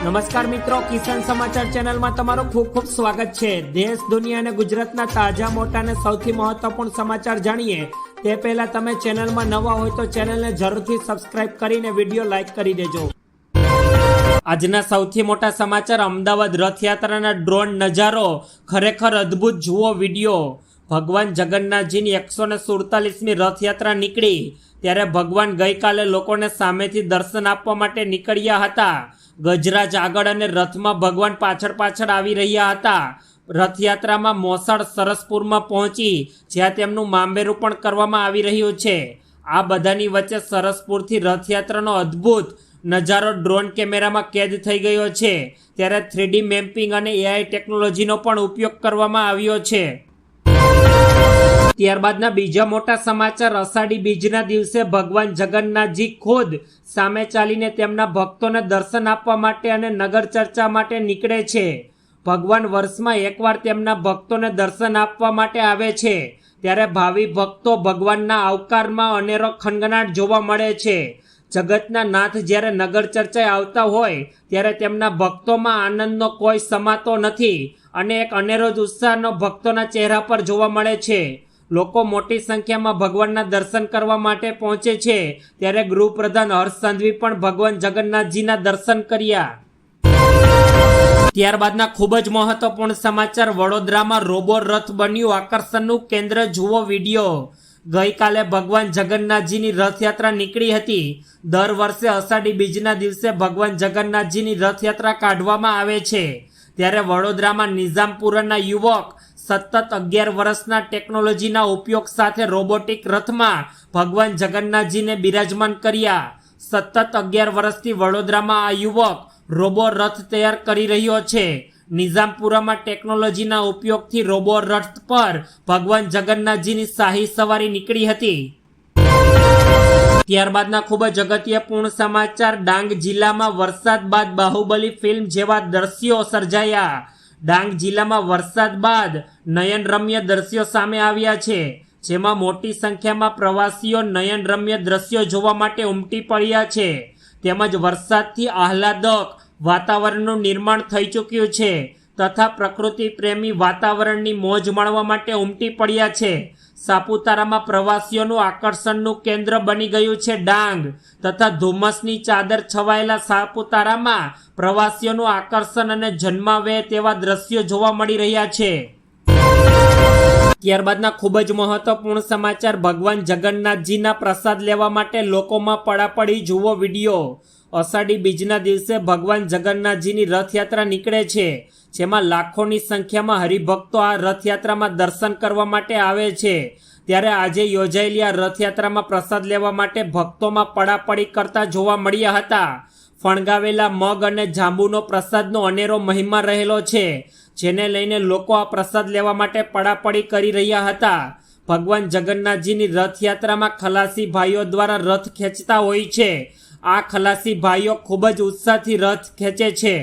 નમસ્કાર મિત્રો, કિસાન સમાચાર ચેનલમાં તમારું ખૂબ ખૂબ સ્વાગત છે। દેશ, દુનિયા અને ગુજરાતના તાજા, મોટા અને સૌથી મહત્વપૂર્ણ સમાચાર જાણીએ તે પહેલા તમે ચેનલમાં નવા હોય તો ચેનલને જરૂરથી સબસ્ક્રાઇબ કરીને વિડીયો લાઈક કરી દેજો। આજના સૌથી મોટા સમાચાર, અમદાવાદ રથયાત્રાના ડ્રોન નજારો ખરેખર અદ્ભુત, જુઓ વિડીયો। ભગવાન જગન્નાથજીની 147મી રથયાત્રા નીકળી ત્યારે ભગવાન ગઈકાલે લોકોને સામેથી દર્શન આપવા માટે નીકળ્યા હતા। ગજરાજ આગળ અને રથમાં ભગવાન પાછળ આવી રહ્યા હતા। રથયાત્રામાં મોસાળ સરસપુરમાં પહોંચી જ્યાં તેમનું મામેરું પણ કરવામાં આવી રહ્યું છે। આ બધાની વચ્ચે સરસપુરથી રથયાત્રાનો અદ્ભુત નજારો ડ્રોન કેમેરામાં કેદ થઈ ગયો છે। ત્યારે 3D મેપિંગ અને AI ટેકનોલોજીનો પણ ઉપયોગ કરવામાં આવ્યો છે। ત્યારબાદના બીજા મોટા સમાચાર, અષાઢી બીજના દિવસે ભગવાન જગન્નાથજી ખુદ સામે ચાલીને તેમના ભક્તોને દર્શન આપવા માટે અને નગર ચર્ચા માટે નીકળે છે। ભગવાન વર્ષમાં એકવાર તેમના ભક્તોને દર્શન આપવા માટે આવે છે ત્યારે ભાવિ ભક્તો ભગવાનના આવકારમાં અનેરો ખનગનાટ જોવા મળે છે। જગતના નાથ જ્યારે નગર ચર્ચાએ આવતા હોય ત્યારે તેમના ભક્તોમાં આનંદનો કોઈ સમાતો નથી અને એક અનેરો જ ઉત્સાહનો ભક્તોના ચહેરા પર જોવા મળે છે। લોકો મોટી સંખ્યામાં ભગવાનના દર્શન કરવા માટે પહોંચે છે ત્યારે ગૃહપ્રધાન હર્ષ સંઘવી પણ ભગવાન જગન્નાથજીના દર્શન કર્યા। ત્યારબાદના ખૂબ જ મહત્વપૂર્ણ સમાચાર, વડોદરામાં રોબો રથ બન્યું આકર્ષણનું કેન્દ્ર, જુઓ વિડીયો। ગઈકાલે ભગવાન જગન્નાથજીની રથયાત્રા નીકળી હતી। દર વર્ષે અષાઢી બીજના દિવસે ભગવાન જગન્નાથજીની રથયાત્રા કાઢવામાં આવે છે ત્યારે વડોદરામાં નિઝામપુરના યુવક સતત 11 વર્ષના ટેકનોલોજીના ઉપયોગ સાથે રોબોટિક રથમાં ભગવાન જગન્નાથજીને બિરાજમાન કર્યા। સતત 11 વર્ષથી વડોદરામાં આ યુવક રોબો રથ તૈયાર કરી રહ્યો છે। નિઝામપુરામાં ટેકનોલોજીના ઉપયોગથી રોબો રથ પર ભગવાન જગન્નાથજીની શાહી સવારી નીકળી હતી। ત્યારબાદના ખૂબ જ અગત્યપૂર્ણ સમાચાર, ડાંગ જિલ્લામાં વરસાદ બાદ બાહુબલી ફિલ્મ જેવા દ્રશ્યો સર્જાયા। ડાંગ જિલ્લામાં વરસાદ બાદ નયનરમ્ય દ્રશ્યો સામે આવ્યા છે જેમાં મોટી સંખ્યામાં પ્રવાસીઓ નયનરમ્ય દ્રશ્યો જોવા માટે ઉમટી પડ્યા છે તેમજ વરસાદથી આહલાદક વાતાવરણનું નિર્માણ થઈ ચૂક્યું છે તથા પ્રકૃતિ પ્રેમી વાતાવરણની મોજ માણવા માટે ઉમટી પડ્યા છે। સાપુતારામાં પ્રવાસીઓનું આકર્ષણનું કેન્દ્ર બની ગયું છે ડાંગ તથા ધુમ્મસની ચાદર છવાયેલા સાપુતારામાં પ્રવાસીઓનું આકર્ષણ અને જન્માવે તેવા દ્રશ્યો જોવા મળી રહ્યા છે। ત્યારબાદના ખૂબ જ મહત્વપૂર્ણ સમાચાર, ભગવાન જગન્નાથજીના પ્રસાદ લેવા માટે લોકોમાં પડાપડી, જુઓ વિડીયો। અષાઢી બીજના દિવસે ભગવાન જગન્નાથજીની રથયાત્રા નીકળે છે જેમાં લાખોની સંખ્યામાં હરિભક્તો આ રથયાત્રામાં દર્શન કરવા માટે આવે છે ત્યારે આજે યોજાયેલી આ રથયાત્રામાં પ્રસાદ લેવા માટે ભક્તોમાં પડાપડી કરતા જોવા મળ્યા હતા। ફણગાવેલા મગ અને જાંબુનો પ્રસાદનો અનેરો મહિમા રહેલો છે જેને લઈને લોકો આ પ્રસાદ લેવા માટે પડાપડી કરી રહ્યા હતા। ભગવાન જગન્નાથજીની રથયાત્રામાં ખલાસી ભાઈઓ દ્વારા રથ ખેંચતા હોય છે। આ ખલાસી ભાઈઓ ખૂબ જ ઉત્સાહથી રથ ખેંચે છે।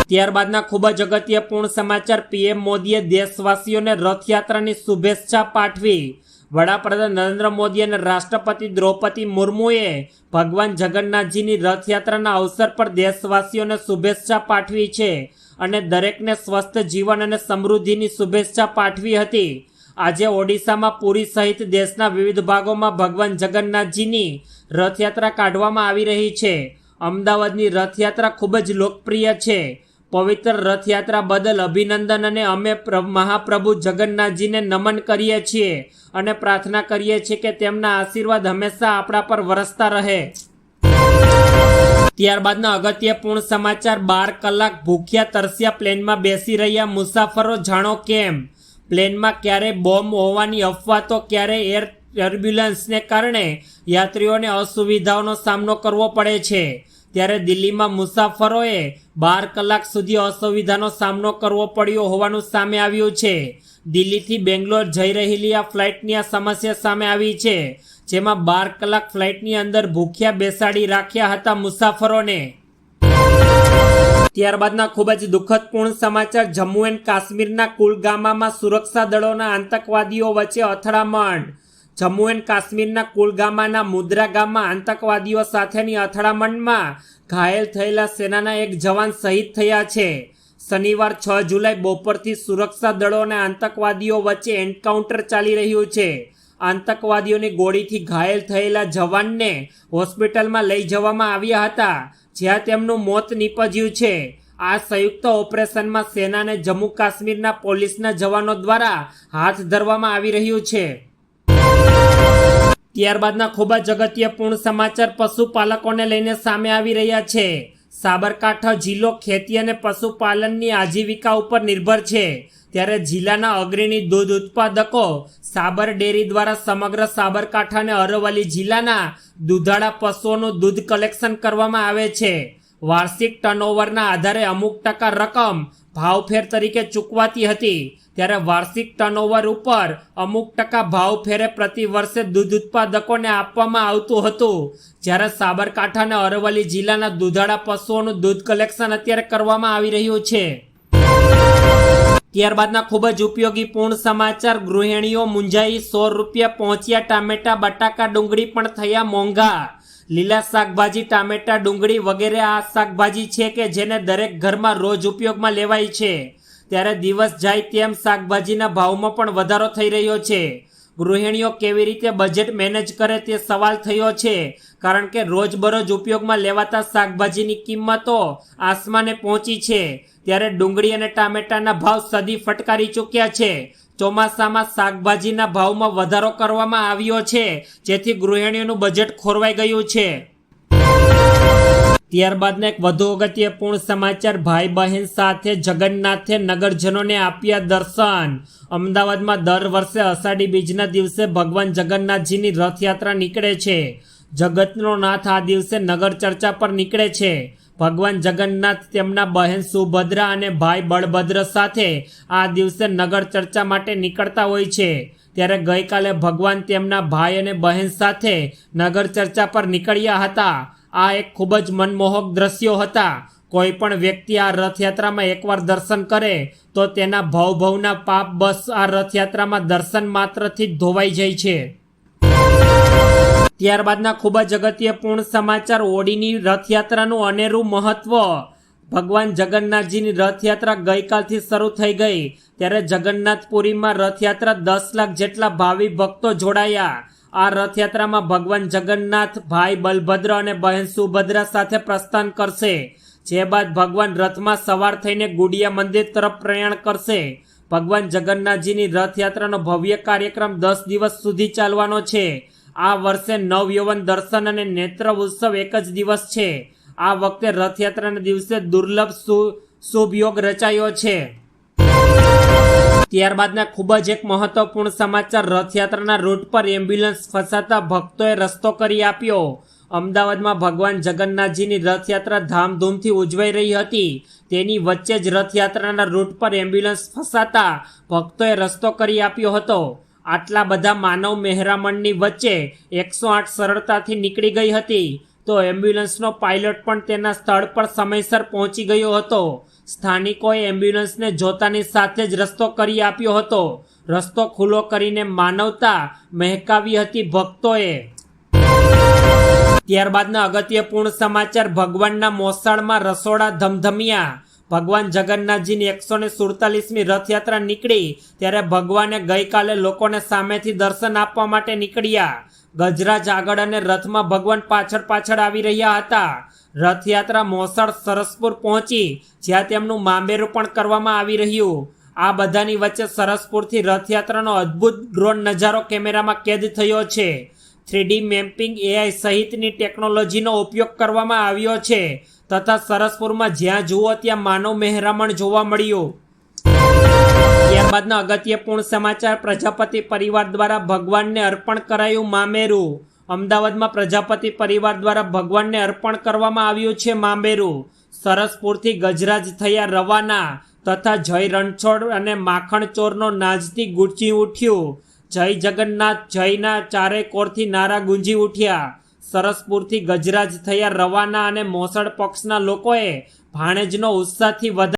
ત્યારબાદના ખૂબ જ અગત્યપૂર્ણ સમાચાર, PM મોદીએ દેશવાસીઓને રથયાત્રાની શુભેચ્છા પાઠવી। વડાપ્રધાન નરેન્દ્ર મોદી અને રાષ્ટ્રપતિ દ્રૌપદી મુર્મુએ ભગવાન જગન્નાથજીની રથયાત્રાના અવસર પર દેશવાસીઓને શુભેચ્છા પાઠવી છે અને દરેકને સ્વસ્થ જીવન અને સમૃદ્ધિની શુભેચ્છા પાઠવી હતી। આજે ઓડિશામાં પુરી સહિત દેશના વિવિધ ભાગોમાં ભગવાન જગન્નાથજીની રથયાત્રા કાઢવામાં આવી રહી છે। અમદાવાદની રથયાત્રા ખૂબ જ લોકપ્રિય છે। પવિત્ર રથયાત્રા બદલ અભિનંદન અને અમે મહાપ્રભુ જગન્નાથજીને નમન કરીએ છીએ અને પ્રાર્થના કરીએ છીએ કે તેમના આશીર્વાદ હંમેશા આપણા પર વરસતા રહે। ત્યારબાદના અગત્યપૂર્ણ સમાચાર, 12 કલાક ભૂખ્યા તરસ્યા પ્લેનમાં બેસી રહ્યા મુસાફરો, જાણો કેમ। પ્લેનમાં ક્યારે બોમ્બ હોવાની અફવા તો ક્યારે એર ટર્બ્યુલન્સને કારણે યાત્રીઓને અસુવિધાઓનો સામનો કરવો પડે છે ત્યારે દિલ્હીમાં મુસાફરોએ 12 કલાક સુધી અસુવિધાનો સામનો કરવો પડ્યો હોવાનું સામે આવ્યું છે। દિલ્હીથી બેંગ્લોર જઈ રહેલી આ ફ્લાઇટની આ સમસ્યા સામે આવી છે જેમાં 12 કલાક ફ્લાઇટની અંદર ભૂખ્યા બેસાડી રાખ્યા હતા મુસાફરોને। ત્યારબાદના ખૂબ જ દુઃખદપૂર્ણ સમાચાર, જમ્મુ એન્ડ કાશ્મીરના કુલગામામાં સુરક્ષા દળોના આતંકવાદીઓ વચ્ચે અથડામણ। જમ્મુ એન્ડ કાશ્મીરના કુલગામાના મુદ્રા ગામમાં આતંકવાદીઓ સાથેની અથડામણમાં ઘાયલ થયેલા સેનાના એક જવાન શહીદ થયા છે. શનિવાર 6 જુલાઈ બપોરથી સુરક્ષા દળો અને આતંકવાદીઓ વચ્ચે એન્કાઉન્ટર ચાલી રહ્યું છે. આતંકવાદીઓની ગોળીથી ઘાયલ થયેલા જવાનને હોસ્પિટલમાં લઈ જવામાં આવ્યા હતા, જ્યાં તેમનું મોત નીપજ્યું છે. આ સંયુક્ત ઓપરેશનમાં સેના અને જમ્મુ કાશ્મીરના પોલીસના જવાનો દ્વારા હાથ ધરવામાં આવી રહ્યું છે. ત્યારબાદના ખૂબ જ અગત્યપૂર્ણ સમાચાર પશુપાલકોને લઈને સામે આવી રહ્યા છે. સાબરકાંઠા જિલ્લો ખેતી અને પશુપાલનની આજીવિકા ઉપર નિર્ભર છે, ત્યારે જિલ્લાના અગ્રણી દૂધ ઉત્પાદકો સાબર ડેરી દ્વારા સમગ્ર સાબરકાંઠા અને અરવલ્લી જિલ્લાના દૂધાળા પશુઓનું દૂધ કલેક્શન કરવામાં આવે છે. વાર્ષિક ટર્નઓવરના આધારે અમુક ટકા રકમ ભાવફેર તરીકે ચૂકવાતી હતી, ત્યારે વાર્ષિક ટર્નઓવર ઉપર અમુક ટકા ભાવફેરે પ્રતિ વર્ષે દૂધ ઉત્પાદકોને આપવામાં આવતું હતું. જ્યારે સાબરકાંઠા અને અરવલ્લી જિલ્લાના દૂધાળા પશુઓનું દૂધ કલેક્શન અત્યારે કરવામાં આવી રહ્યું છે. ત્યારબાદના ખૂબ જ ઉપયોગી પૂર્ણ સમાચાર. ગૃહિણીઓ મૂંઝાઈ, ₹100 પહોંચ્યા ટામેટા, બટાકા, ડુંગળી પણ થયા મોંઘા. લીલા શાકભાજી, ટામેટા, ડુંગળી વગેરે આ શાકભાજી છે કે જેને દરેક ઘરમાં રોજ ઉપયોગમાં લેવાય છે, ત્યારે દિવસ જાય તેમ શાકભાજીના ભાવમાં પણ વધારો થઈ રહ્યો છે. ગૃહિણીઓ કેવી રીતે બજેટ મેનેજ કરે તે સવાલ થયો છે, કારણ કે રોજબરોજ ઉપયોગમાં લેવાતા શાકભાજીની કિંમતો આસમાને પહોંચી છે. ત્યારે ડુંગળી અને ટામેટાના ભાવ સદી ફટકારી ચૂક્યા છે. ચોમાસામાં શાકભાજીના ભાવમાં વધારો કરવામાં આવ્યો છે, જેથી ગૃહિણીઓનું બજેટ ખોરવાઈ ગયું છે. ત્યારબાદના એક વધુ અગત્યપૂર્ણ સમાચાર. ભાઈ બહેન સાથે જગન્નાથે નગરજનોને આપ્યા દર્શન. અમદાવાદમાં દર વર્ષે અષાઢી બીજના દિવસે ભગવાન જગન્નાથજીની રથયાત્રા નીકળે છે. જગતનો નાથ આ દિવસે નગર ચર્ચા પર નીકળે છે. ભગવાન જગન્નાથ તેમના બહેન સુભદ્રા અને ભાઈ બળભદ્ર સાથે આ દિવસે નગર ચર્ચા માટે નીકળતા હોય છે. ત્યારે ગઈકાલે ભગવાન તેમના ભાઈ અને બહેન સાથે નગર ચર્ચા પર નીકળ્યા હતા. આ એક ખૂબ જ મનમોહક દ્રશ્યો હતા. કોઈ પણ વ્યક્તિ આ રથયાત્રામાં એકવાર દર્શન કરે તો તેના ભવના પાપ બસ આ રથયાત્રામાં દર્શન માત્રથી જ ધોવાઈ જાય છે. ત્યારબાદના ખૂબ જ અગત્યપૂર્ણ સમાચાર. ઓડીની રથયાત્રાનું અનેરું મહત્વ. ભગવાન જગન્નાથજીની રથયાત્રા ગઈકાલથી શરૂ થઈ ગઈ, ત્યારે જગન્નાથપુરીમાં રથયાત્રા 10 લાખ જેટલા ભાવિ ભક્તો જોડાયા. આ રથયાત્રામાં ભગવાન જગન્નાથ ભાઈ બલભદ્ર અને બહેન સુભદ્રા સાથે પ્રસ્થાન કરશે, જે બાદ ભગવાન રથમાં સવાર થઈને ગુડિયા મંદિર તરફ પ્રયાણ કરશે. ભગવાન જગન્નાથજીની રથયાત્રાનો ભવ્ય કાર્યક્રમ 10 દિવસ સુધી ચાલવાનો છે. આ વર્ષે નવયૌવન દર્શન અને નેત્ર ઉત્સવ એક જ દિવસ છે. આ વખતે રથયાત્રાના દિવસે દુર્લભ શુભ યોગ રચાયો છે. ત્યારબાદના ખૂબ જ એક મહત્વપૂર્ણ સમાચાર. રથયાત્રાના રૂટ પર એમ્બ્યુલન્સ ફસાતા ભક્તોએ રસ્તો કરી આપ્યો. અમદાવાદમાં ભગવાન જગન્નાથજીની રથયાત્રા ધામધૂમથી ઉજવાઈ રહી હતી. તેની વચ્ચે જ રથયાત્રાના રૂટ પર એમ્બ્યુલન્સ ફસાતા ભક્તોએ રસ્તો કરી આપ્યો હતો. આટલા બધા માનવ મહેરામણની વચ્ચે 108 સરળતાથી નીકળી ગઈ હતી, તો એમ્બ્યુલન્સનો પાયલોટ પણ તેના સ્થળ પર સમયસર પહોંચી ગયો હતો. સ્થાનિકોએ એમ્બ્યુલન્સને જોતાની સાથે જ રસ્તો કરી આપ્યો હતો. રસ્તો ખુલ્લો કરીને માનવતા મહેકાવી હતી ભક્તોએ. ત્યારબાદના અગત્યપૂર્ણ સમાચાર. ભગવાનના મોસાળમાં રસોડા ધમધમ્યા. ભગવાન જગન્નાથજીની 147મી રથયાત્રા નીકળી, ત્યારે ભગવાને ગઈકાલે લોકોને સામેથી દર્શન આપવા માટે નીકળ્યા. ગજરાજ આગળ અને રથમાં ભગવાન પાછળ આવી રહ્યા હતા. રથયાત્રા મોસાળ સરસપુર પહોંચી, જ્યાં તેમનું મામેરું પણ કરવામાં આવી રહ્યું. આ બધાની વચ્ચે સરસપુરથી રથયાત્રાનો અદ્ભુત ડ્રોન નજારો કેમેરામાં કેદ થયો છે. 3D મેપિંગ, AI સહિતની ટેકનોલોજીનો ઉપયોગ કરવામાં આવ્યો છે, તથા સરસપુરમાં જ્યાં જુઓ ત્યાં માનવ મહેરામણ જોવા મળ્યું. ત્યારબાદના અગત્યપૂર્ણ સમાચાર. પ્રજાપતિ પરિવાર દ્વારા ભગવાનને અર્પણ કરાયું મામેરું. અમદાવાદમાં પ્રજાપતિ પરિવાર દ્વારા ભગવાનને અર્પણ કરવામાં આવ્યું છે મામેરું. સરસપુરથી ગજરાજ થયા રવાના, તથા જય રણછોડ અને માખણ ચોરનો નાજથી ગુંજી ઉઠ્યું. જય જગન્નાથ જયના ચારે કોરથી નારા ગુંજી ઉઠ્યા. સરસપુરથી ગજરાજ થયા રવાના અને મોસળ પક્ષના લોકોએ ભાણેજનો ઉત્સાહથી વધારે